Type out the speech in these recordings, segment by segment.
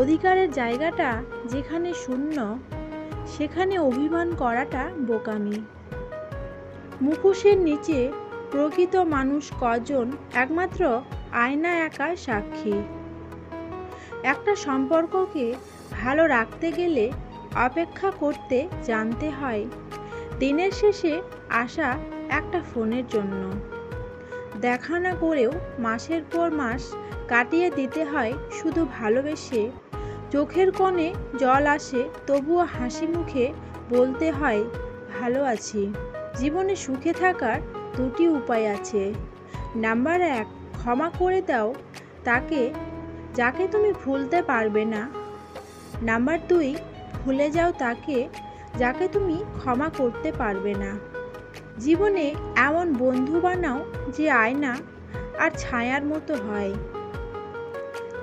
অধিকারের জায়গাটা যেখানে শূন্য, সেখানে অভিমান করাটা বোকামি। মুখোশের নিচে প্রকৃত মানুষ কজন, একমাত্র আয়না একা সাক্ষী। একটা সম্পর্ককে ভালো রাখতে গেলে অপেক্ষা করতে জানতে হয়, দিনের শেষে আসা একটা ফোনের জন্য। দেখা না করেও মাসের পর মাস কাটিয়ে দিতে হয় শুধু ভালোবেসে। চোখের কোণে জল আসে, তবুও হাসি মুখে বলতে হয় ভালো আছি। জীবনে সুখে থাকার দুটি উপায় আছে। নাম্বার 1, ক্ষমা করে দাও তাকে যাকে তুমি ভুলতে পারবে না। নাম্বার 2, ভুলে যাও তাকে যাকে তুমি ক্ষমা করতে পারবে না। জীবনে এমন বন্ধু বানাও যে আয়না আর ছায়ার মতো হয়,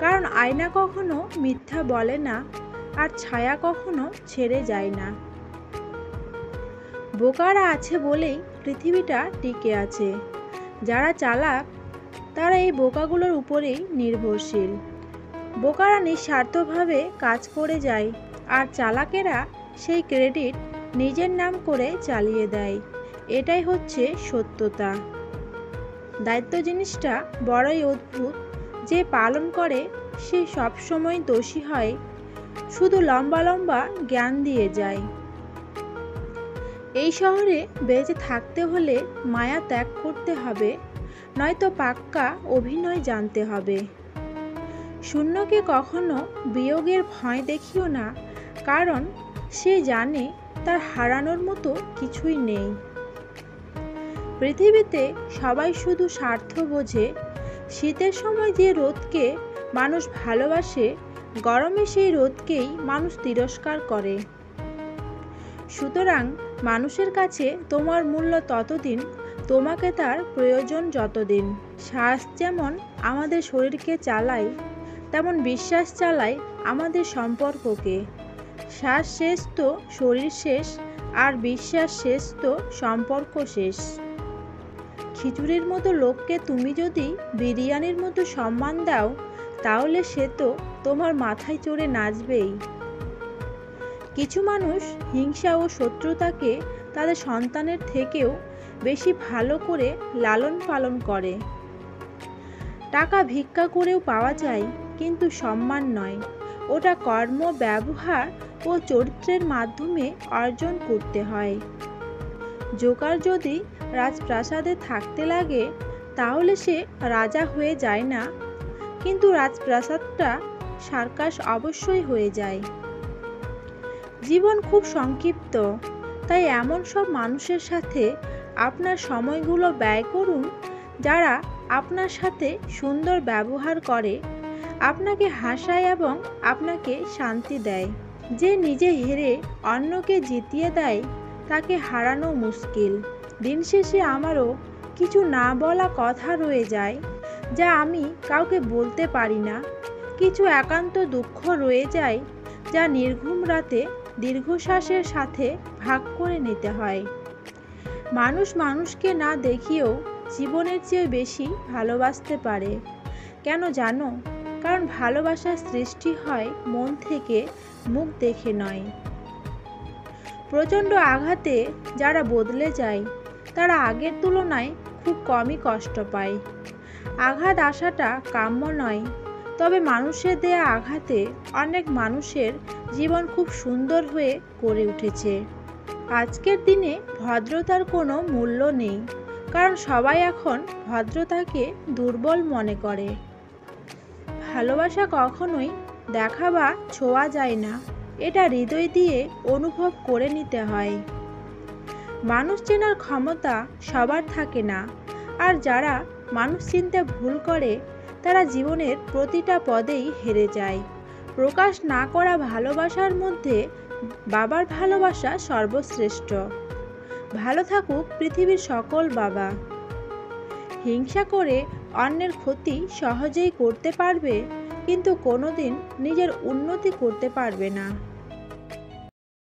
কারণ আয়না কখনো মিথ্যা বলে না আর ছায়া কখনো ছেড়ে যায় না। বোকারা আছে বলেই পৃথিবীটা টিকে আছে। যারা চালাক তারা এই বোকাগুলোর উপরেই নির্ভরশীল। বোকারা নিঃস্বার্থভাবে কাজ করে যায়, আর চালাকেরা সেই ক্রেডিট নিজের নাম করে চালিয়ে দেয়। এটাই হচ্ছে সত্যতা। দায়িত্ব জিনিসটা বড়ই অদ্ভুত। যে পালন করে সে সবসময় দোষী হয়, শুধু লম্বা লম্বা জ্ঞান দিয়ে যায়। এই শহরে বেঁচে থাকতে হলে মায়া ত্যাগ করতে হবে, নয়তো পাক্কা অভিনয় জানতে হবে। শূন্যকে কখনো বিয়োগের ভয় দেখিও না, কারণ সে জানে তার হারানোর মতো কিছুই নেই। পৃথিবীতে সবাই শুধু স্বার্থ বোঝে। শীতের সময় যে রোদকে মানুষ ভালোবাসে, গরমে সেই রোদকেই মানুষ তিরস্কার করে। সুতরাং মানুষের কাছে তোমার মূল্য ততদিন, তোমাকে তার প্রয়োজন যতদিন। শ্বাস যেমন আমাদের শরীরকে চালায়, তেমন বিশ্বাস চালায় আমাদের সম্পর্ককে। শ্বাস শেষ তো শরীর শেষ, আর বিশ্বাস শেষ তো সম্পর্ক শেষ। খিচুড়ির মতো লোককে তুমি যদি বিরিয়ানির মতো সম্মান দাও, তাহলে সে তো তোমার মাথায় চড়ে নাচবেই। কিছু মানুষ হিংসা ও শত্রুতাকে তাদের সন্তানের থেকেও বেশি ভালো করে লালন পালন করে। টাকা ভিক্ষা করেও পাওয়া যায়, কিন্তু সম্মান নয়। ওটা কর্ম, ব্যবহার ও চরিত্রের মাধ্যমে অর্জন করতে হয়। জোকার যদি রাজপ্রাসাদে থাকতে লাগে, তাহলে সে রাজা হয়ে যায় না, কিন্তু রাজপ্রাসাদটা সার্কাস অবশ্যই হয়ে যায়। জীবন খুব সংক্ষিপ্ত, তাই এমন সব মানুষের সাথে আপনার সময়গুলো ব্যয় করুন, যারা আপনার সাথে সুন্দর ব্যবহার করে, আপনাকে হাসায় এবং আপনাকে শান্তি দেয়। যে নিজে হেরে অন্যকে জিতিয়ে দেয়, তাকে হারানো মুশকিল। দিন শেষে আমারও কিছু না বলা কথা রয়ে যায়, যা আমি কাউকে বলতে পারি না। কিছু একান্ত দুঃখ রয়ে যায়, যা নির্ঘুম রাতে দীর্ঘশ্বাসের সাথে ভাগ করে নিতে হয়। মানুষ মানুষকে না দেখিয়েও জীবনের চেয়ে বেশি ভালোবাসতে পারে। কেন জানো? কারণ ভালোবাসার সৃষ্টি হয় মন থেকে, মুখ দেখে নয়। প্রচণ্ড আঘাতে যারা বদলে যায়, তারা আগের তুলনায় খুব কমই কষ্ট পায়। আঘাত আসাটা কাম্য নয়, তবে মানুষের দেয়া আঘাতে অনেক মানুষের জীবন খুব সুন্দর হয়ে গড়ে উঠেছে। আজকের দিনে ভদ্রতার কোনো মূল্য নেই, কারণ সবাই এখন ভদ্রতাকে দুর্বল মনে করে। ভালোবাসা কখনোই দেখা বা ছোঁয়া যায় না, এটা হৃদয় দিয়ে অনুভব করে নিতে হয়। মানুষ চেনার ক্ষমতা সবার থাকে না, আর যারা মানুষ চিনতে ভুল করে, তারা জীবনের প্রতিটা পদেই হেরে যায়। প্রকাশ না করা ভালোবাসার মধ্যে বাবার ভালোবাসা সর্বশ্রেষ্ঠ। ভালো থাকুক পৃথিবীর সকল বাবা। হিংসা করে অন্যের ক্ষতি সহজেই করতে পারবে, কিন্তু কোনোদিন নিজের উন্নতি করতে পারবে না।